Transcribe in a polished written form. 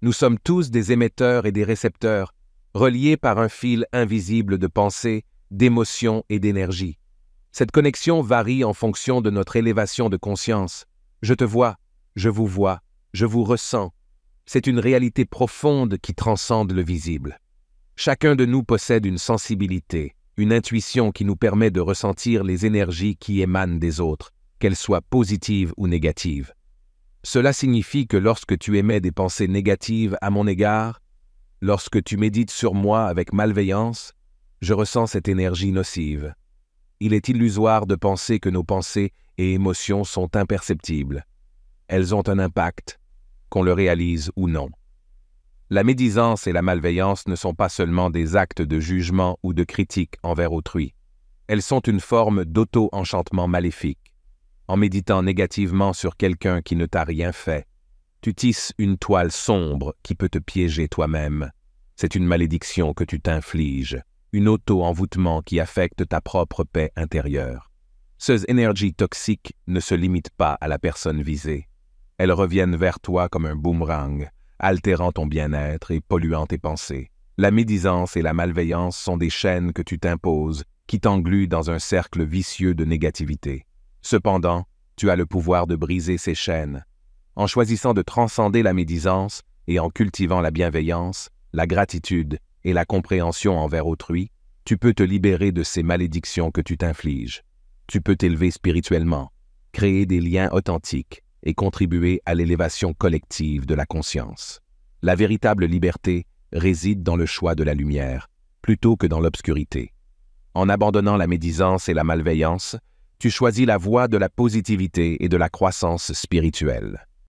Nous sommes tous des émetteurs et des récepteurs, reliés par un fil invisible de pensée, d'émotion et d'énergie. Cette connexion varie en fonction de notre élévation de conscience. Je te vois, je vous ressens. C'est une réalité profonde qui transcende le visible. Chacun de nous possède une sensibilité, une intuition qui nous permet de ressentir les énergies qui émanent des autres, qu'elles soient positives ou négatives. Cela signifie que lorsque tu émets des pensées négatives à mon égard, lorsque tu médites sur moi avec malveillance, je ressens cette énergie nocive. Il est illusoire de penser que nos pensées et émotions sont imperceptibles. Elles ont un impact, qu'on le réalise ou non. La médisance et la malveillance ne sont pas seulement des actes de jugement ou de critique envers autrui. Elles sont une forme d'auto-enchantement maléfique. En méditant négativement sur quelqu'un qui ne t'a rien fait, tu tisses une toile sombre qui peut te piéger toi-même. C'est une malédiction que tu t'infliges, une auto-envoûtement qui affecte ta propre paix intérieure. Ces énergies toxiques ne se limitent pas à la personne visée. Elles reviennent vers toi comme un boomerang, altérant ton bien-être et polluant tes pensées. La médisance et la malveillance sont des chaînes que tu t'imposes, qui t'engluent dans un cercle vicieux de négativité. Cependant, tu as le pouvoir de briser ces chaînes. En choisissant de transcender la médisance et en cultivant la bienveillance, la gratitude et la compréhension envers autrui, tu peux te libérer de ces malédictions que tu t'infliges. Tu peux t'élever spirituellement, créer des liens authentiques et contribuer à l'élévation collective de la conscience. La véritable liberté réside dans le choix de la lumière, plutôt que dans l'obscurité. En abandonnant la médisance et la malveillance, tu choisis la voie de la positivité et de la croissance spirituelle.